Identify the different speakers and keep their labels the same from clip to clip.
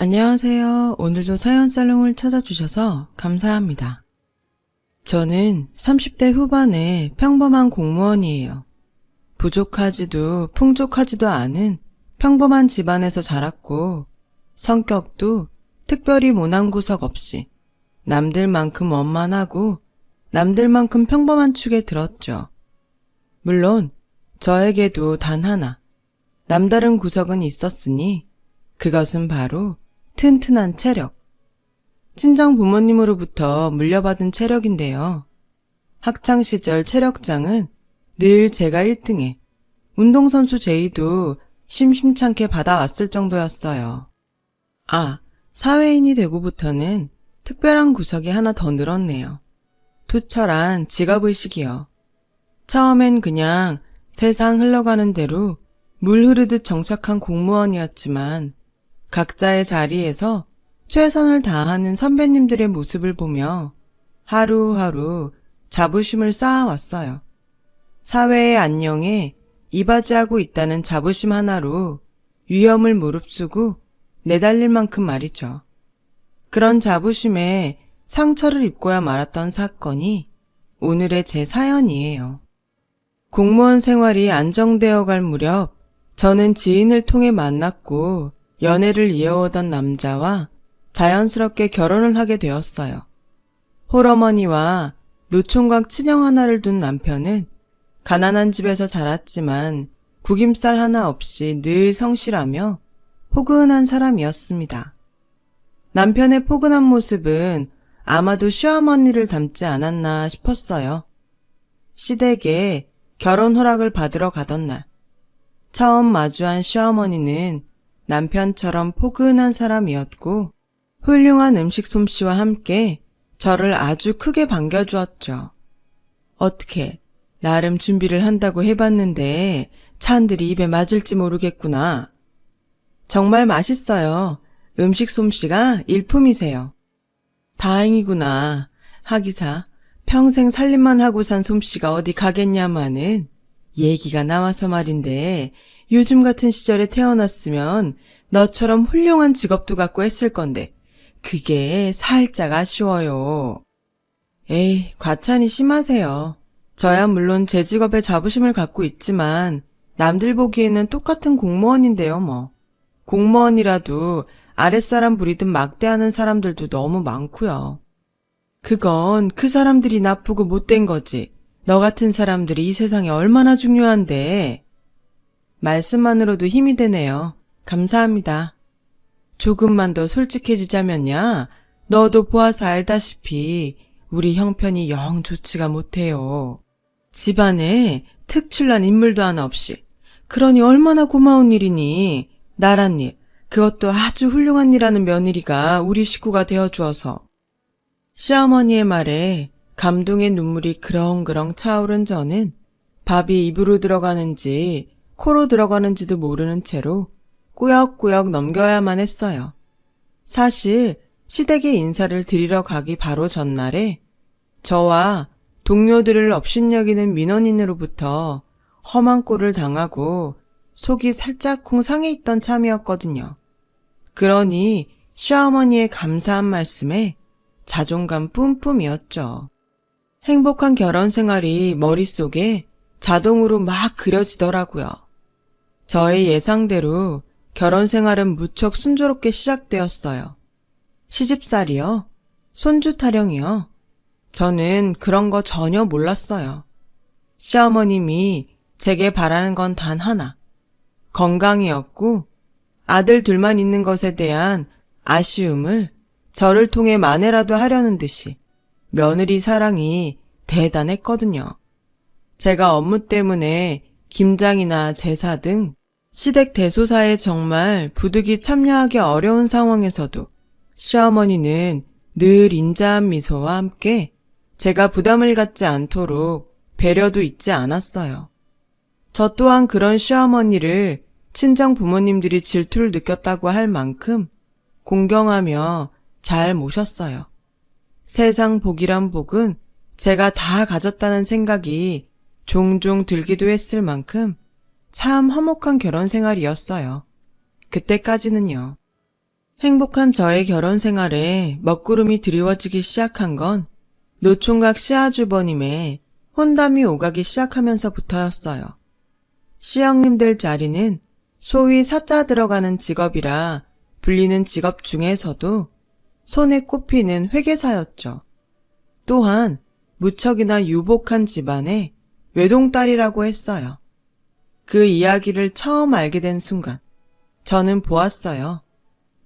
Speaker 1: 안녕하세요. 오늘도 사연살롱을 찾아주셔서 감사합니다. 저는 30대 후반의 평범한 공무원이에요. 부족하지도 풍족하지도 않은 평범한 집안에서 자랐고 성격도 특별히 모난 구석 없이 남들만큼 원만하고 남들만큼 평범한 축에 들었죠. 물론 저에게도 단 하나 남다른 구석은 있었으니 그것은 바로 튼튼한 체력. 친정 부모님으로부터 물려받은 체력인데요. 학창시절 체력장은 늘 제가 1등에 운동선수 제의도 심심찮게 받아왔을 정도였어요. 사회인이 되고부터는 특별한 구석이 하나 더 늘었네요. 투철한 직업의식이요. 처음엔 그냥 세상 흘러가는 대로 물 흐르듯 정착한 공무원이었지만 각자의 자리에서 최선을 다하는 선배님들의 모습을 보며 하루하루 자부심을 쌓아왔어요. 사회의 안녕에 이바지하고 있다는 자부심 하나로 위험을 무릅쓰고 내달릴 만큼 말이죠. 그런 자부심에 상처를 입고야 말았던 사건이 오늘의 제 사연이에요. 공무원 생활이 안정되어 갈 무렵 저는 지인을 통해 만났고 연애를 이어오던 남자와 자연스럽게 결혼을 하게 되었어요. 홀어머니와 노총각 친형 하나를 둔 남편은 가난한 집에서 자랐지만 구김살 하나 없이 늘 성실하며 포근한 사람이었습니다. 남편의 포근한 모습은 아마도 시어머니를 닮지 않았나 싶었어요. 시댁에 결혼 허락을 받으러 가던 날, 처음 마주한 시어머니는 남편처럼 포근한 사람이었고 훌륭한 음식 솜씨와 함께 저를 아주 크게 반겨주었죠. 어떻게 나름 준비를 한다고 해봤는데 찬들이 입에 맞을지 모르겠구나. 정말 맛있어요. 음식 솜씨가 일품이세요. 다행이구나. 하기사 평생 살림만 하고 산 솜씨가 어디 가겠냐마는 얘기가 나와서 말인데 요즘 같은 시절에 태어났으면 너처럼 훌륭한 직업도 갖고 했을 건데 그게 살짝 아쉬워요. 에이, 과찬이 심하세요. 저야 물론 제 직업에 자부심을 갖고 있지만 남들 보기에는 똑같은 공무원인데요 뭐. 공무원이라도 아랫사람 부리듯 막대하는 사람들도 너무 많고요. 그건 그 사람들이 나쁘고 못된 거지. 너 같은 사람들이 이 세상에 얼마나 중요한데. 말씀만으로도 힘이 되네요. 감사합니다. 조금만 더 솔직해지자면야 너도 보아서 알다시피 우리 형편이 영 좋지가 못해요. 집안에 특출난 인물도 하나 없이. 그러니 얼마나 고마운 일이니. 나란 일, 그것도 아주 훌륭한 일하는 며느리가 우리 식구가 되어주어서. 시어머니의 말에 감동의 눈물이 그렁그렁 차오른 저는 밥이 입으로 들어가는지 코로 들어가는지도 모르는 채로 꾸역꾸역 넘겨야만 했어요. 사실 시댁에 인사를 드리러 가기 바로 전날에 저와 동료들을 업신여기는 민원인으로부터 험한 꼴을 당하고 속이 살짝쿵 상해 있던 참이었거든요. 그러니 시어머니의 감사한 말씀에 자존감 뿜뿜이었죠. 행복한 결혼 생활이 머릿속에 자동으로 막 그려지더라고요. 저의 예상대로 결혼 생활은 무척 순조롭게 시작되었어요. 시집살이요? 손주 타령이요? 저는 그런 거 전혀 몰랐어요. 시어머님이 제게 바라는 건 단 하나. 건강이었고 아들 둘만 있는 것에 대한 아쉬움을 저를 통해 만회라도 하려는 듯이 며느리 사랑이 대단했거든요. 제가 업무 때문에 김장이나 제사 등 시댁 대소사에 정말 부득이 참여하기 어려운 상황에서도 시어머니는 늘 인자한 미소와 함께 제가 부담을 갖지 않도록 배려도 잊지 않았어요. 저 또한 그런 시어머니를 친정 부모님들이 질투를 느꼈다고 할 만큼 공경하며 잘 모셨어요. 세상 복이란 복은 제가 다 가졌다는 생각이 종종 들기도 했을 만큼 참 화목한 결혼 생활이었어요. 그때까지는요. 행복한 저의 결혼 생활에 먹구름이 드리워지기 시작한 건 노총각 시아주버님의 혼담이 오가기 시작하면서부터였어요. 시형님들 자리는 소위 사자 들어가는 직업이라 불리는 직업 중에서도 손에 꼽히는 회계사였죠. 또한 무척이나 유복한 집안의 외동딸이라고 했어요. 그 이야기를 처음 알게 된 순간 저는 보았어요.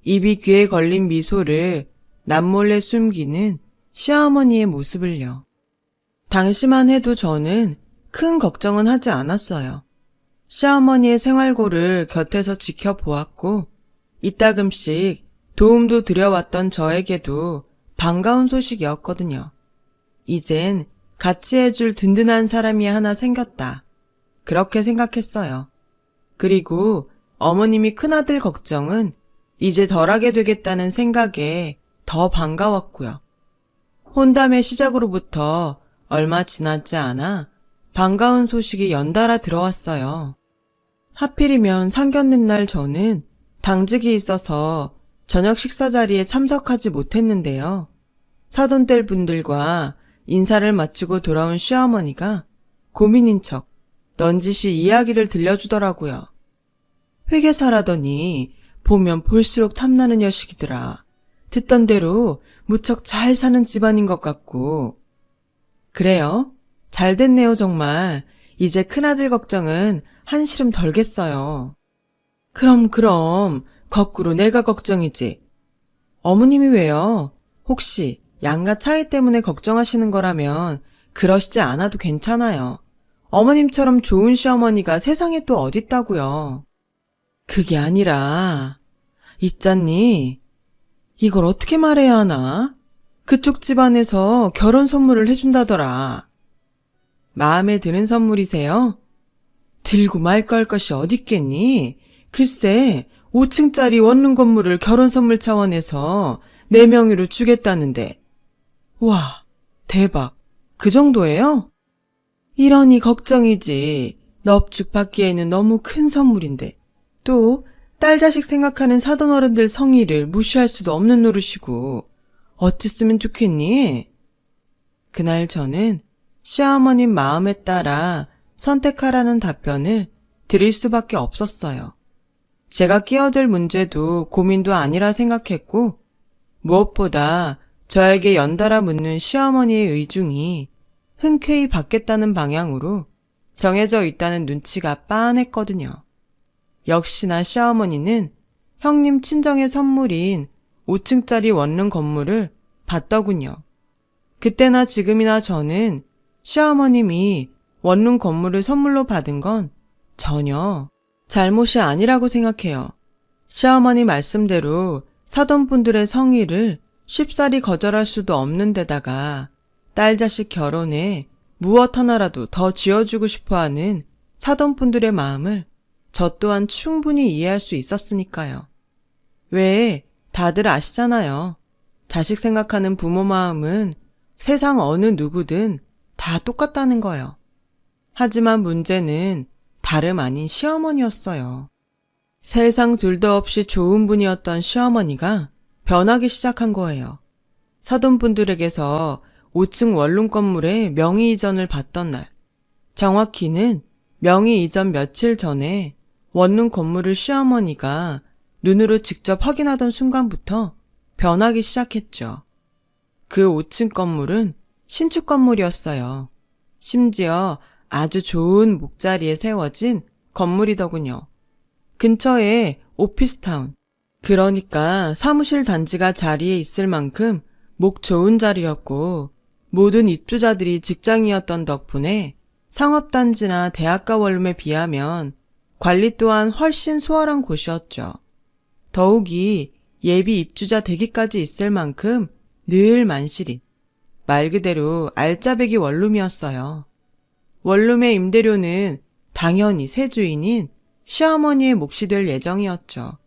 Speaker 1: 입이 귀에 걸린 미소를 남몰래 숨기는 시어머니의 모습을요. 당시만 해도 저는 큰 걱정은 하지 않았어요. 시어머니의 생활고를 곁에서 지켜보았고 이따금씩 도움도 드려왔던 저에게도 반가운 소식이었거든요. 이젠 같이 해줄 든든한 사람이 하나 생겼다. 그렇게 생각했어요. 그리고 어머님이 큰아들 걱정은 이제 덜하게 되겠다는 생각에 더 반가웠고요. 혼담의 시작으로부터 얼마 지나지 않아 반가운 소식이 연달아 들어왔어요. 하필이면 상견례 날 저는 당직이 있어서 저녁 식사 자리에 참석하지 못했는데요. 사돈들 분들과 인사를 마치고 돌아온 시어머니가 고민인 척 넌지시 이야기를 들려주더라고요. 회계사라더니 보면 볼수록 탐나는 여식이더라. 듣던 대로 무척 잘 사는 집안인 것 같고. 그래요? 잘 됐네요 정말. 이제 큰아들 걱정은 한시름 덜겠어요. 그럼 거꾸로 내가 걱정이지. 어머님이 왜요? 혹시 양가 차이 때문에 걱정하시는 거라면 그러시지 않아도 괜찮아요. 어머님처럼 좋은 시어머니가 세상에 또 어딨다고요. 그게 아니라 있잖니. 이걸 어떻게 말해야 하나? 그쪽 집안에서 결혼 선물을 해준다더라. 마음에 드는 선물이세요? 들고 말고 할 것이 어딨겠니? 글쎄 5층짜리 원룸 건물을 결혼 선물 차원에서 내 명의로 주겠다는데. 와, 대박. 그 정도예요? 이러니 걱정이지. 넙죽 받기에는 너무 큰 선물인데. 또 딸 자식 생각하는 사돈어른들 성의를 무시할 수도 없는 노릇이고 어쨌으면 좋겠니? 그날 저는 시어머님 마음에 따라 선택하라는 답변을 드릴 수밖에 없었어요. 제가 끼어들 문제도 고민도 아니라 생각했고 무엇보다 저에게 연달아 묻는 시어머니의 의중이 흔쾌히 받겠다는 방향으로 정해져 있다는 눈치가 빤했거든요. 역시나 시어머니는 형님 친정의 선물인 5층짜리 원룸 건물을 받더군요. 그때나 지금이나 저는 시어머님이 원룸 건물을 선물로 받은 건 전혀 잘못이 아니라고 생각해요. 시어머니 말씀대로 사돈분들의 성의를 쉽사리 거절할 수도 없는 데다가 딸 자식 결혼에 무엇 하나라도 더 쥐어주고 싶어하는 사돈분들의 마음을 저 또한 충분히 이해할 수 있었으니까요. 왜 다들 아시잖아요. 자식 생각하는 부모 마음은 세상 어느 누구든 다 똑같다는 거요. 하지만 문제는 다름 아닌 시어머니였어요. 세상 둘도 없이 좋은 분이었던 시어머니가 변하기 시작한 거예요. 사돈분들에게서 5층 원룸 건물의 명의 이전을 받던 날, 정확히는 명의 이전 며칠 전에 원룸 건물을 시어머니가 눈으로 직접 확인하던 순간부터 변하기 시작했죠. 그 5층 건물은 신축 건물이었어요. 심지어 아주 좋은 목자리에 세워진 건물이더군요. 근처에 오피스타운, 그러니까 사무실 단지가 자리에 있을 만큼 목 좋은 자리였고 모든 입주자들이 직장이었던 덕분에 상업단지나 대학가 원룸에 비하면 관리 또한 훨씬 수월한 곳이었죠. 더욱이 예비 입주자 대기까지 있을 만큼 늘 만실인, 말 그대로 알짜배기 원룸이었어요. 원룸의 임대료는 당연히 새 주인인 시어머니의 몫이 될 예정이었죠.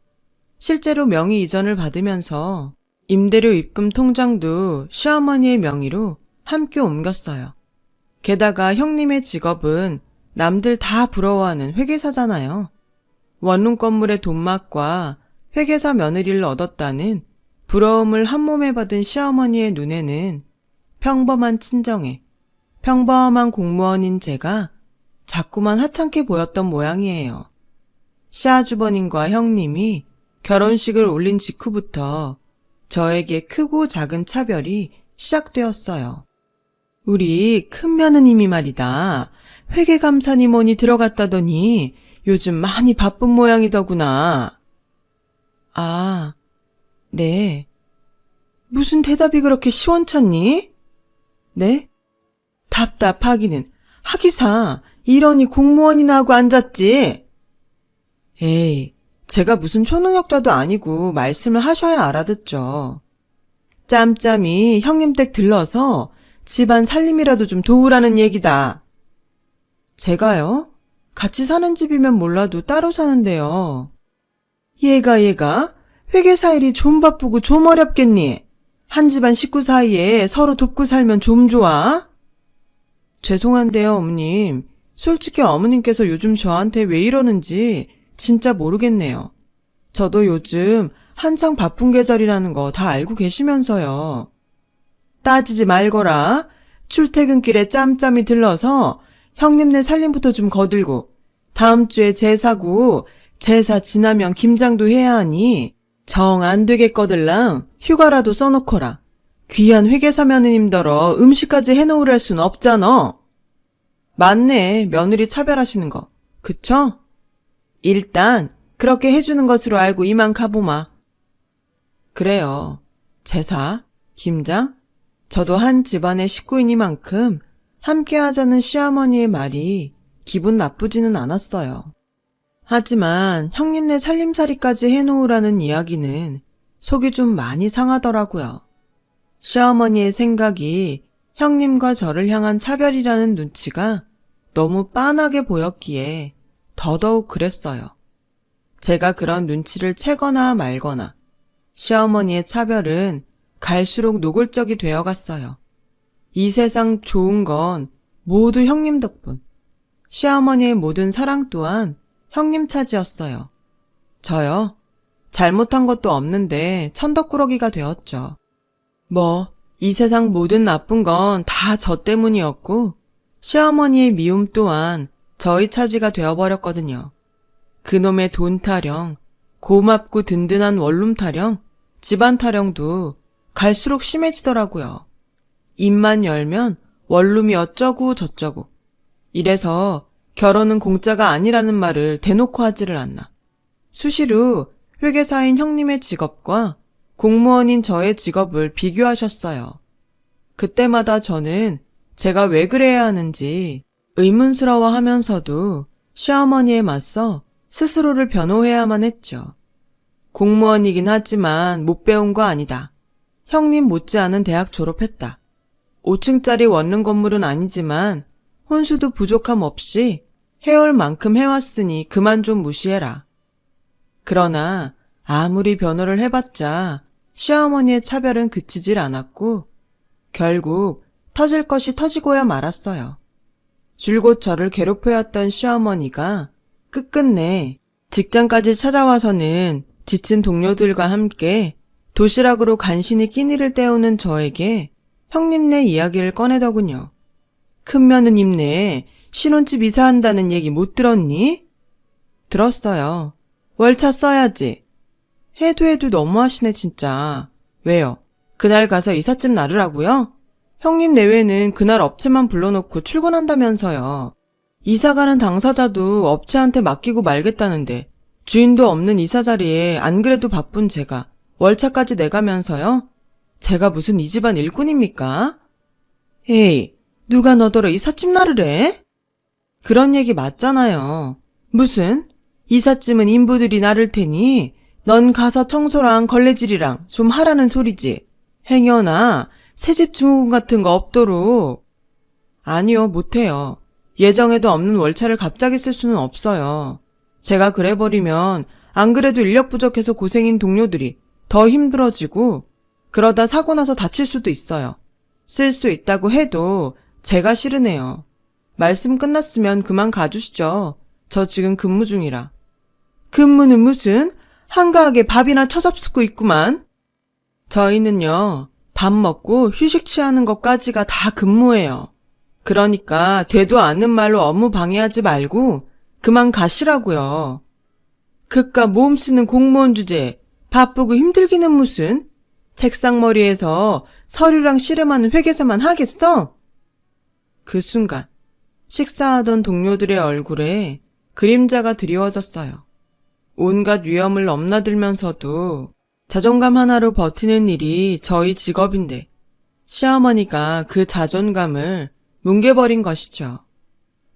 Speaker 1: 실제로 명의 이전을 받으면서 임대료 입금 통장도 시어머니의 명의로 함께 옮겼어요. 게다가 형님의 직업은 남들 다 부러워하는 회계사잖아요. 원룸 건물의 돈맛과 회계사 며느리를 얻었다는 부러움을 한몸에 받은 시어머니의 눈에는 평범한 친정에 평범한 공무원인 제가 자꾸만 하찮게 보였던 모양이에요. 시아주버님과 형님이 결혼식을 올린 직후부터 저에게 크고 작은 차별이 시작되었어요. 우리 큰 며느님이 말이다. 회계감사님원이 들어갔다더니 요즘 많이 바쁜 모양이더구나. 아, 네. 무슨 대답이 그렇게 시원찮니? 네? 답답하기는. 하기사 이러니 공무원이나 하고 앉았지. 에이, 제가 무슨 초능력자도 아니고 말씀을 하셔야 알아듣죠. 짬짬이 형님 댁 들러서 집안 살림이라도 좀 도우라는 얘기다. 제가요? 같이 사는 집이면 몰라도 따로 사는데요. 얘가 회계사 일이 좀 바쁘고 좀 어렵겠니? 한 집안 식구 사이에 서로 돕고 살면 좀 좋아? 죄송한데요, 어머님. 솔직히 어머님께서 요즘 저한테 왜 이러는지 진짜 모르겠네요. 저도 요즘 한창 바쁜 계절이라는 거 다 알고 계시면서요. 따지지 말거라. 출퇴근길에 짬짬이 들러서 형님네 살림부터 좀 거들고 다음 주에 제사고 제사 지나면 김장도 해야 하니 정 안 되겠거들랑 휴가라도 써놓거라. 귀한 회계사 며느님더러 음식까지 해놓으랄 순 없잖아. 맞네, 며느리 차별하시는 거. 그쵸? 일단 그렇게 해주는 것으로 알고 이만 가보마. 그래요. 제사, 김장, 저도 한 집안의 식구이니만큼 함께 하자는 시어머니의 말이 기분 나쁘지는 않았어요. 하지만 형님네 살림살이까지 해놓으라는 이야기는 속이 좀 많이 상하더라고요. 시어머니의 생각이 형님과 저를 향한 차별이라는 눈치가 너무 빤하게 보였기에 더더욱 그랬어요. 제가 그런 눈치를 채거나 말거나 시어머니의 차별은 갈수록 노골적이 되어갔어요. 이 세상 좋은 건 모두 형님 덕분. 시어머니의 모든 사랑 또한 형님 차지였어요. 저요? 잘못한 것도 없는데 천덕꾸러기가 되었죠. 이 세상 모든 나쁜 건 다 저 때문이었고 시어머니의 미움 또한 저희 차지가 되어버렸거든요. 그놈의 돈 타령, 고맙고 든든한 원룸 타령, 집안 타령도 갈수록 심해지더라고요. 입만 열면 원룸이 어쩌고 저쩌고. 이래서 결혼은 공짜가 아니라는 말을 대놓고 하지를 않나. 수시로 회계사인 형님의 직업과 공무원인 저의 직업을 비교하셨어요. 그때마다 저는 제가 왜 그래야 하는지 의문스러워하면서도 시어머니에 맞서 스스로를 변호해야만 했죠. 공무원이긴 하지만 못 배운 거 아니다. 형님 못지않은 대학 졸업했다. 5층짜리 원룸 건물은 아니지만 혼수도 부족함 없이 해올 만큼 해왔으니 그만 좀 무시해라. 그러나 아무리 변호를 해봤자 시어머니의 차별은 그치질 않았고 결국 터질 것이 터지고야 말았어요. 줄곧 저를 괴롭혀왔던 시어머니가 끝끝내 직장까지 찾아와서는 지친 동료들과 함께 도시락으로 간신히 끼니를 때우는 저에게 형님네 이야기를 꺼내더군요. 큰며느님네 신혼집 이사한다는 얘기 못 들었니? 들었어요. 월차 써야지. 해도 너무하시네 진짜. 왜요? 그날 가서 이삿짐 나르라고요? 형님 내외는 그날 업체만 불러놓고 출근한다면서요. 이사가는 당사자도 업체한테 맡기고 말겠다는데 주인도 없는 이사 자리에 안 그래도 바쁜 제가 월차까지 내가면서요? 제가 무슨 이 집안 일꾼입니까? 에이, 누가 너더러 이삿짐 나르래? 그런 얘기 맞잖아요. 무슨? 이삿짐은 인부들이 나를 테니 넌 가서 청소랑 걸레질이랑 좀 하라는 소리지. 행여나 새집 증후군 같은 거 없도록. 아니요, 못해요. 예정에도 없는 월차를 갑자기 쓸 수는 없어요. 제가 그래버리면 안 그래도 인력 부족해서 고생인 동료들이 더 힘들어지고 그러다 사고 나서 다칠 수도 있어요. 쓸 수 있다고 해도 제가 싫으네요. 말씀 끝났으면 그만 가주시죠. 저 지금 근무 중이라. 근무는 무슨? 한가하게 밥이나 처잡수고 있구만. 저희는요, 밥 먹고 휴식 취하는 것까지가 다 근무예요. 그러니까 되도 않는 말로 업무 방해하지 말고 그만 가시라고요. 그깟 몸 쓰는 공무원 주제에 바쁘고 힘들기는 무슨 책상머리에서 서류랑 씨름하는 회계사만 하겠어? 그 순간 식사하던 동료들의 얼굴에 그림자가 드리워졌어요. 온갖 위험을 넘나들면서도 자존감 하나로 버티는 일이 저희 직업인데 시어머니가 그 자존감을 뭉개버린 것이죠.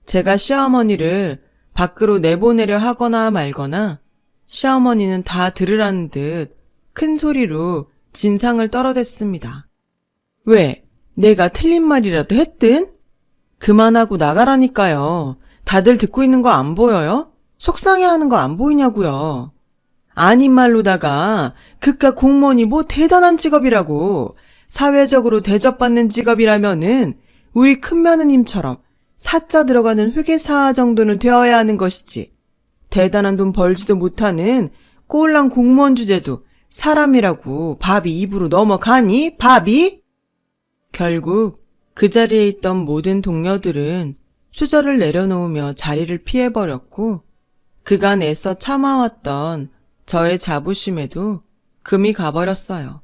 Speaker 1: 제가 시어머니를 밖으로 내보내려 하거나 말거나 시어머니는 다 들으라는 듯 큰 소리로 진상을 떨어댔습니다. 왜? 내가 틀린 말이라도 했든? 그만하고 나가라니까요. 다들 듣고 있는 거 안 보여요? 속상해하는 거 안 보이냐고요. 아닌 말로다가 그깟 공무원이 뭐 대단한 직업이라고 사회적으로 대접받는 직업이라면은 우리 큰며느님처럼 사자 들어가는 회계사 정도는 되어야 하는 것이지. 대단한 돈 벌지도 못하는 꼴랑 공무원 주제도 사람이라고 밥이 입으로 넘어가니? 밥이? 결국 그 자리에 있던 모든 동료들은 수저를 내려놓으며 자리를 피해버렸고 그간 애써 참아왔던 저의 자부심에도 금이 가버렸어요.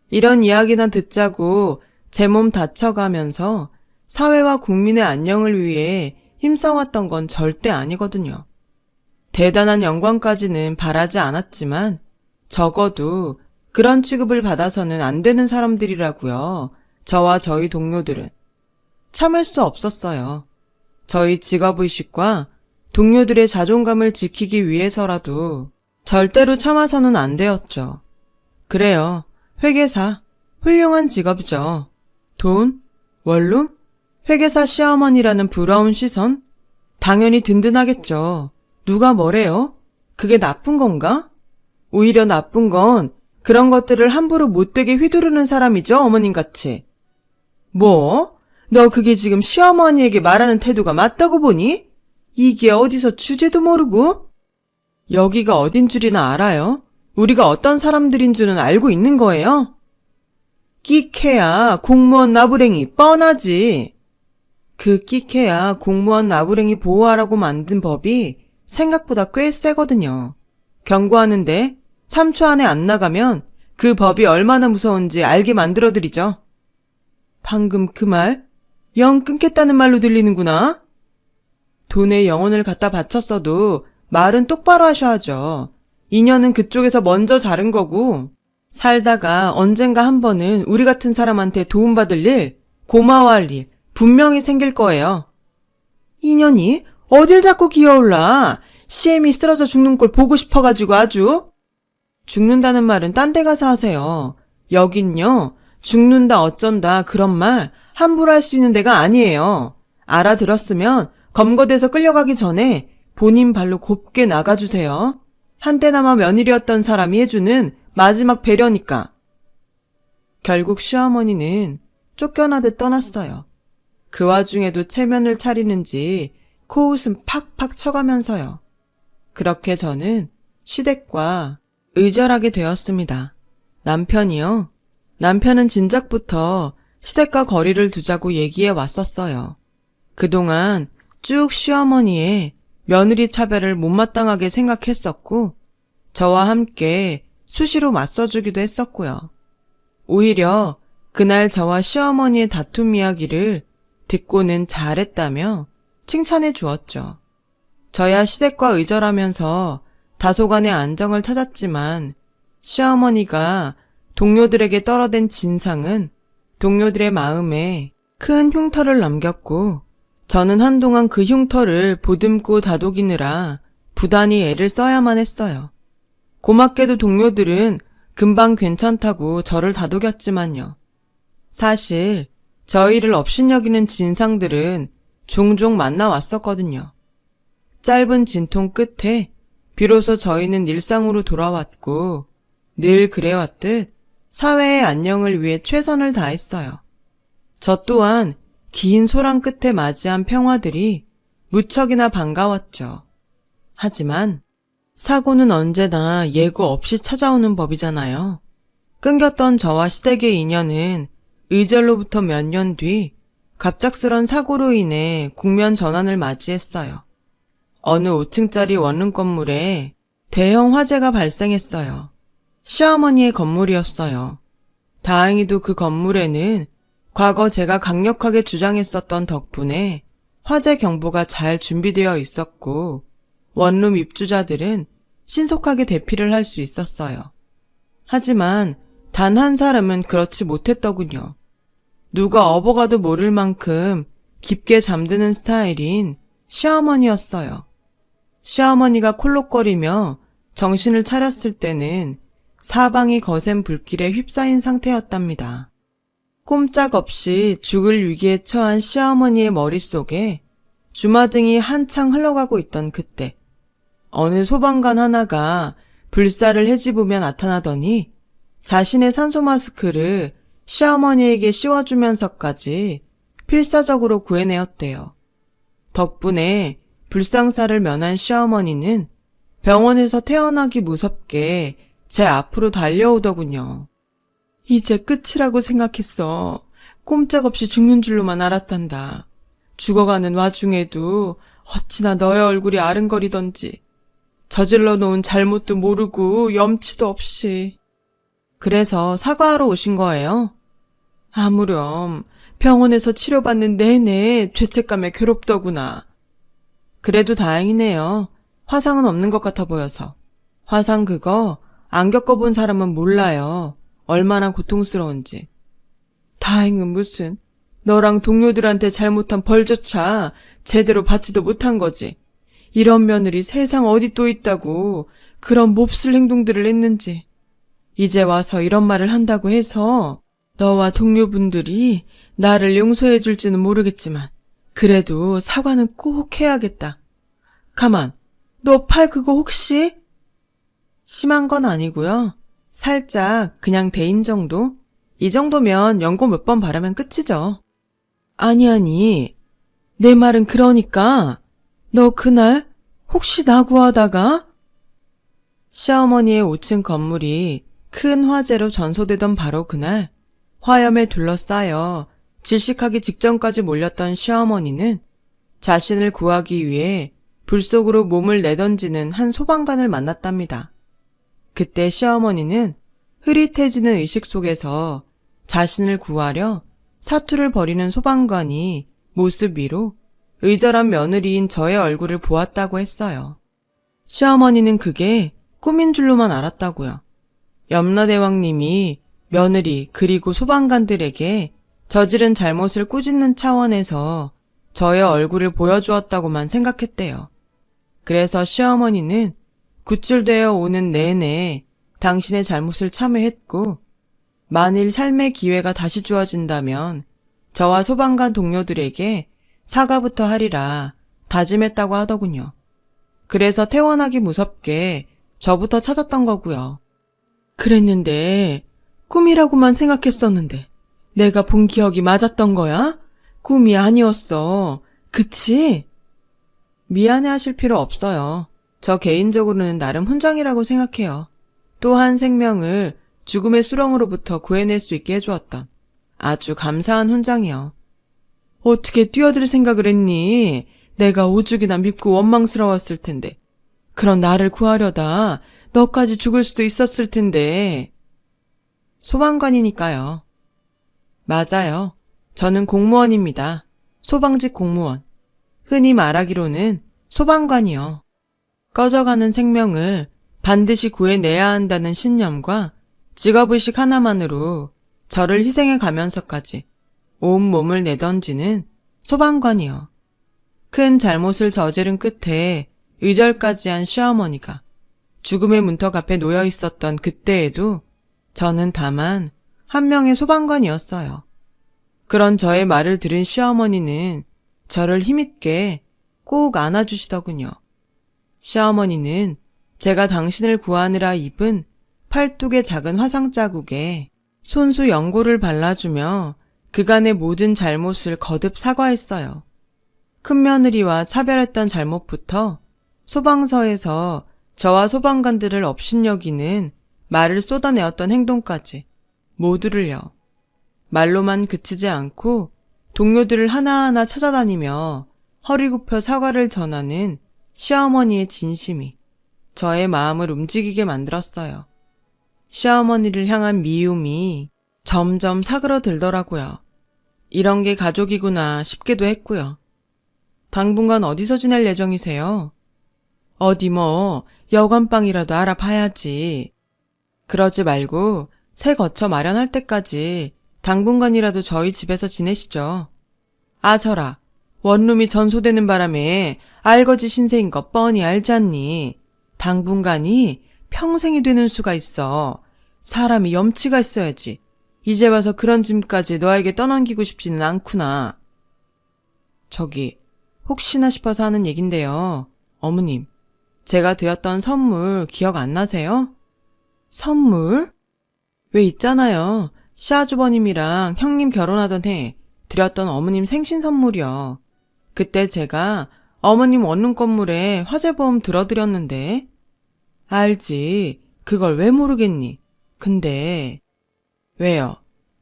Speaker 1: 이런 이야기나 듣자고 제 몸 다쳐가면서 사회와 국민의 안녕을 위해 힘써왔던 건 절대 아니거든요. 대단한 영광까지는 바라지 않았지만 적어도 그런 취급을 받아서는 안 되는 사람들이라고요. 저와 저희 동료들은. 참을 수 없었어요. 저희 직업의식과 동료들의 자존감을 지키기 위해서라도 절대로 참아서는 안 되었죠. 그래요. 회계사. 훌륭한 직업이죠. 돈? 원룸? 회계사 시어머니라는 부러운 시선? 당연히 든든하겠죠. 누가 뭐래요? 그게 나쁜 건가? 오히려 나쁜 건 그런 것들을 함부로 못되게 휘두르는 사람이죠, 어머님같이. 뭐? 너 그게 지금 시어머니에게 말하는 태도가 맞다고 보니? 이게 어디서 주제도 모르고? 여기가 어딘 줄이나 알아요? 우리가 어떤 사람들인 줄은 알고 있는 거예요? 끼케야 공무원 나부랭이 뻔하지. 그 끼케야 공무원 나부랭이 보호하라고 만든 법이 생각보다 꽤 세거든요. 경고하는데 3초 안에 안 나가면 그 법이 얼마나 무서운지 알게 만들어드리죠. 방금 그 말, 영 끊겠다는 말로 들리는구나. 돈에 영혼을 갖다 바쳤어도 말은 똑바로 하셔야죠. 인연은 그쪽에서 먼저 자른 거고 살다가 언젠가 한 번은 우리 같은 사람한테 도움받을 일, 고마워할 일 분명히 생길 거예요. 인연이 어딜 자꾸 기어올라. CM이 쓰러져 죽는 꼴 보고 싶어가지고 아주. 죽는다는 말은 딴 데 가서 하세요. 여긴요. 죽는다 어쩐다 그런 말 함부로 할 수 있는 데가 아니에요. 알아들었으면 검거돼서 끌려가기 전에 본인 발로 곱게 나가주세요. 한때나마 며느리였던 사람이 해주는 마지막 배려니까. 결국 시어머니는 쫓겨나듯 떠났어요. 그 와중에도 체면을 차리는지 코웃음 팍팍 쳐가면서요. 그렇게 저는 시댁과 의절하게 되었습니다. 남편이요. 남편은 진작부터 시댁과 거리를 두자고 얘기해 왔었어요. 그동안 쭉 시어머니의 며느리 차별을 못마땅하게 생각했었고 저와 함께 수시로 맞서주기도 했었고요. 오히려 그날 저와 시어머니의 다툼 이야기를 듣고는 잘했다며 칭찬해 주었죠. 저야 시댁과 의절하면서 다소간의 안정을 찾았지만 시어머니가 동료들에게 떨어댄 진상은 동료들의 마음에 큰 흉터를 남겼고 저는 한동안 그 흉터를 보듬고 다독이느라 부단히 애를 써야만 했어요. 고맙게도 동료들은 금방 괜찮다고 저를 다독였지만요. 사실 저희를 업신여기는 진상들은 종종 만나왔었거든요. 짧은 진통 끝에 비로소 저희는 일상으로 돌아왔고 늘 그래왔듯 사회의 안녕을 위해 최선을 다했어요. 저 또한 긴 소랑 끝에 맞이한 평화들이 무척이나 반가웠죠. 하지만 사고는 언제나 예고 없이 찾아오는 법이잖아요. 끊겼던 저와 시댁의 인연은 의절로부터 몇 년 뒤 갑작스런 사고로 인해 국면 전환을 맞이했어요. 어느 5층짜리 원룸 건물에 대형 화재가 발생했어요. 시어머니의 건물이었어요. 다행히도 그 건물에는 과거 제가 강력하게 주장했었던 덕분에 화재 경보가 잘 준비되어 있었고 원룸 입주자들은 신속하게 대피를 할 수 있었어요. 하지만 단 한 사람은 그렇지 못했더군요. 누가 업어가도 모를 만큼 깊게 잠드는 스타일인 시어머니였어요. 시어머니가 콜록거리며 정신을 차렸을 때는 사방이 거센 불길에 휩싸인 상태였답니다. 꼼짝없이 죽을 위기에 처한 시어머니의 머릿속에 주마등이 한창 흘러가고 있던 그때 어느 소방관 하나가 불사를 헤집으며 나타나더니 자신의 산소 마스크를 시어머니에게 씌워주면서까지 필사적으로 구해내었대요. 덕분에 불상사를 면한 시어머니는 병원에서 태어나기 무섭게 제 앞으로 달려오더군요. 이제 끝이라고 생각했어. 꼼짝없이 죽는 줄로만 알았단다. 죽어가는 와중에도 어찌나 너의 얼굴이 아른거리던지. 저질러 놓은 잘못도 모르고 염치도 없이. 그래서 사과하러 오신 거예요? 아무렴 병원에서 치료받는 내내 죄책감에 괴롭더구나. 그래도 다행이네요. 화상은 없는 것 같아 보여서. 화상 그거 안 겪어본 사람은 몰라요. 얼마나 고통스러운지. 다행은 무슨. 너랑 동료들한테 잘못한 벌조차 제대로 받지도 못한 거지. 이런 며느리 세상 어디 또 있다고 그런 몹쓸 행동들을 했는지. 이제 와서 이런 말을 한다고 해서 너와 동료분들이 나를 용서해 줄지는 모르겠지만 그래도 사과는 꼭 해야겠다. 가만, 너 팔 그거 혹시? 심한 건 아니고요. 살짝 그냥 대인 정도? 이 정도면 연고 몇 번 바르면 끝이죠. 아니, 내 말은 그러니까 너 그날 혹시 나 구하다가? 시어머니의 5층 건물이 큰 화재로 전소되던 바로 그날 화염에 둘러싸여 질식하기 직전까지 몰렸던 시어머니는 자신을 구하기 위해 불 속으로 몸을 내던지는 한 소방관을 만났답니다. 그때 시어머니는 흐릿해지는 의식 속에서 자신을 구하려 사투를 벌이는 소방관이 모습 위로 의절한 며느리인 저의 얼굴을 보았다고 했어요. 시어머니는 그게 꿈인 줄로만 알았다고요. 염라대왕님이 며느리 그리고 소방관들에게 저지른 잘못을 꾸짖는 차원에서 저의 얼굴을 보여주었다고만 생각했대요. 그래서 시어머니는 구출되어 오는 내내 당신의 잘못을 참회했고 만일 삶의 기회가 다시 주어진다면 저와 소방관 동료들에게 사과부터 하리라 다짐했다고 하더군요. 그래서 퇴원하기 무섭게 저부터 찾았던 거고요. 그랬는데 꿈이라고만 생각했었는데 내가 본 기억이 맞았던 거야? 꿈이 아니었어. 그치? 미안해하실 필요 없어요. 저 개인적으로는 나름 훈장이라고 생각해요. 또 한 생명을 죽음의 수렁으로부터 구해낼 수 있게 해주었던 아주 감사한 훈장이요. 어떻게 뛰어들 생각을 했니? 내가 오죽이나 밉고 원망스러웠을 텐데. 그런 나를 구하려다 너까지 죽을 수도 있었을 텐데. 소방관이니까요. 맞아요. 저는 공무원입니다. 소방직 공무원. 흔히 말하기로는 소방관이요. 꺼져가는 생명을 반드시 구해내야 한다는 신념과 직업의식 하나만으로 저를 희생해 가면서까지 온몸을 내던지는 소방관이요. 큰 잘못을 저지른 끝에 의절까지 한 시어머니가 죽음의 문턱 앞에 놓여 있었던 그때에도 저는 다만 한 명의 소방관이었어요. 그런 저의 말을 들은 시어머니는 저를 힘있게 꼭 안아주시더군요. 시어머니는 제가 당신을 구하느라 입은 팔뚝의 작은 화상 자국에 손수 연고를 발라주며 그간의 모든 잘못을 거듭 사과했어요. 큰며느리와 차별했던 잘못부터 소방서에서 저와 소방관들을 업신여기는 말을 쏟아내었던 행동까지 모두를요. 말로만 그치지 않고 동료들을 하나하나 찾아다니며 허리 굽혀 사과를 전하는 시어머니의 진심이 저의 마음을 움직이게 만들었어요. 시어머니를 향한 미움이 점점 사그러들더라고요. 이런 게 가족이구나 싶기도 했고요. 당분간 어디서 지낼 예정이세요? 어디 뭐 여관방이라도 알아봐야지. 그러지 말고 새 거처 마련할 때까지 당분간이라도 저희 집에서 지내시죠. 아서라, 원룸이 전소되는 바람에 알거지 신세인 거 뻔히 알지 않니? 당분간이 평생이 되는 수가 있어. 사람이 염치가 있어야지. 이제 와서 그런 짐까지 너에게 떠넘기고 싶지는 않구나. 저기 혹시나 싶어서 하는 얘긴데요. 어머님, 제가 드렸던 선물 기억 안 나세요? 선물? 왜 있잖아요. 시아주버님이랑 형님 결혼하던 해 드렸던 어머님 생신 선물이요. 그때 제가 어머님 원룸 건물에 화재보험 들어드렸는데. 알지. 그걸 왜 모르겠니? 근데 왜요?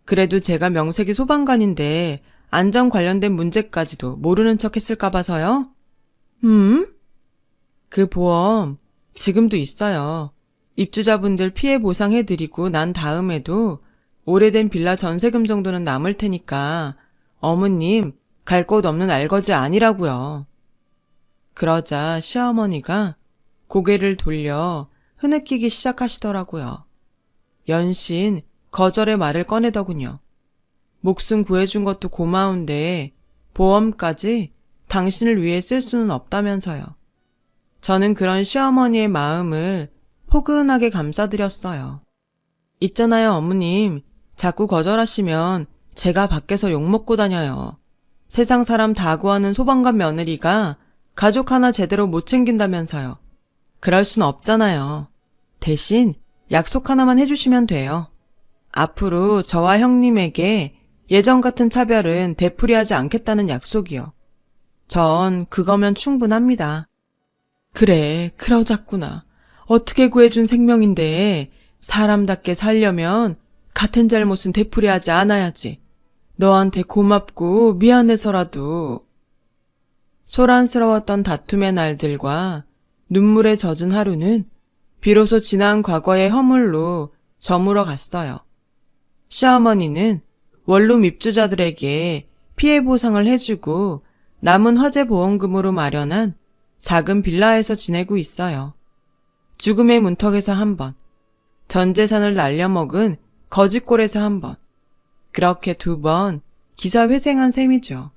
Speaker 1: 그래도 제가 명색이 소방관인데 안전 관련된 문제까지도 모르는 척 했을까 봐서요? 그 보험 지금도 있어요. 입주자분들 피해 보상해드리고 난 다음에도 오래된 빌라 전세금 정도는 남을 테니까 어머님 갈 곳 없는 알거지 아니라고요. 그러자 시어머니가 고개를 돌려 흐느끼기 시작하시더라고요. 연신 거절의 말을 꺼내더군요. 목숨 구해준 것도 고마운데 보험까지 당신을 위해 쓸 수는 없다면서요. 저는 그런 시어머니의 마음을 포근하게 감싸드렸어요. 있잖아요, 어머님. 자꾸 거절하시면 제가 밖에서 욕먹고 다녀요. 세상 사람 다 구하는 소방관 며느리가 가족 하나 제대로 못 챙긴다면서요. 그럴 순 없잖아요. 대신 약속 하나만 해주시면 돼요. 앞으로 저와 형님에게 예전 같은 차별은 되풀이하지 않겠다는 약속이요. 전 그거면 충분합니다. 그래, 그러자꾸나. 어떻게 구해준 생명인데 사람답게 살려면 같은 잘못은 되풀이하지 않아야지. 너한테 고맙고 미안해서라도. 소란스러웠던 다툼의 날들과 눈물에 젖은 하루는 비로소 지난 과거의 허물로 저물어 갔어요. 시어머니는 원룸 입주자들에게 피해 보상을 해주고 남은 화재 보험금으로 마련한 작은 빌라에서 지내고 있어요. 죽음의 문턱에서 한 번, 전 재산을 날려먹은 거짓골에서 한 번, 그렇게 2번 기사회생한 셈이죠.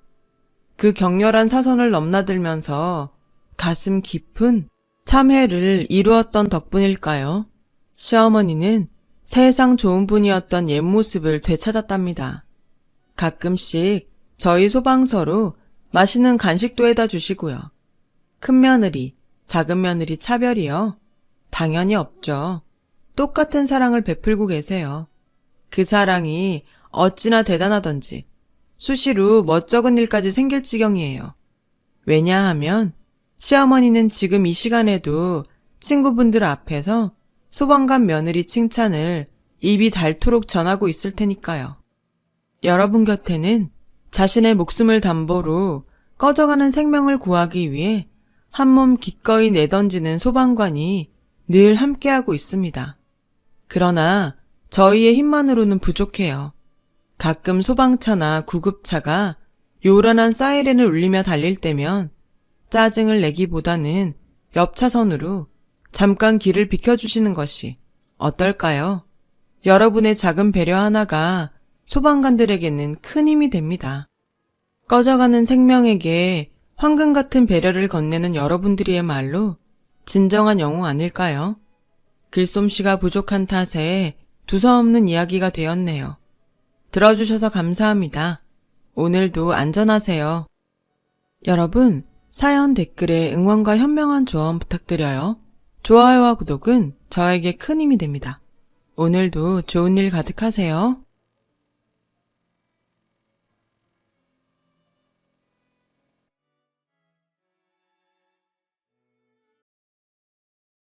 Speaker 1: 그 격렬한 사선을 넘나들면서 가슴 깊은 참회를 이루었던 덕분일까요? 시어머니는 세상 좋은 분이었던 옛 모습을 되찾았답니다. 가끔씩 저희 소방서로 맛있는 간식도 해다 주시고요. 큰 며느리, 작은 며느리 차별이요? 당연히 없죠. 똑같은 사랑을 베풀고 계세요. 그 사랑이 어찌나 대단하던지 수시로 멋쩍은 일까지 생길 지경이에요. 왜냐하면 시어머니는 지금 이 시간에도 친구분들 앞에서 소방관 며느리 칭찬을 입이 닳도록 전하고 있을 테니까요. 여러분 곁에는 자신의 목숨을 담보로 꺼져가는 생명을 구하기 위해 한몸 기꺼이 내던지는 소방관이 늘 함께하고 있습니다. 그러나 저희의 힘만으로는 부족해요. 가끔 소방차나 구급차가 요란한 사이렌을 울리며 달릴 때면 짜증을 내기보다는 옆 차선으로 잠깐 길을 비켜주시는 것이 어떨까요? 여러분의 작은 배려 하나가 소방관들에게는 큰 힘이 됩니다. 꺼져가는 생명에게 황금 같은 배려를 건네는 여러분들이야말로 진정한 영웅 아닐까요? 글솜씨가 부족한 탓에 두서없는 이야기가 되었네요. 들어주셔서 감사합니다. 오늘도 안전하세요. 여러분, 사연 댓글에 응원과 현명한 조언 부탁드려요. 좋아요와 구독은 저에게 큰 힘이 됩니다. 오늘도 좋은 일 가득하세요.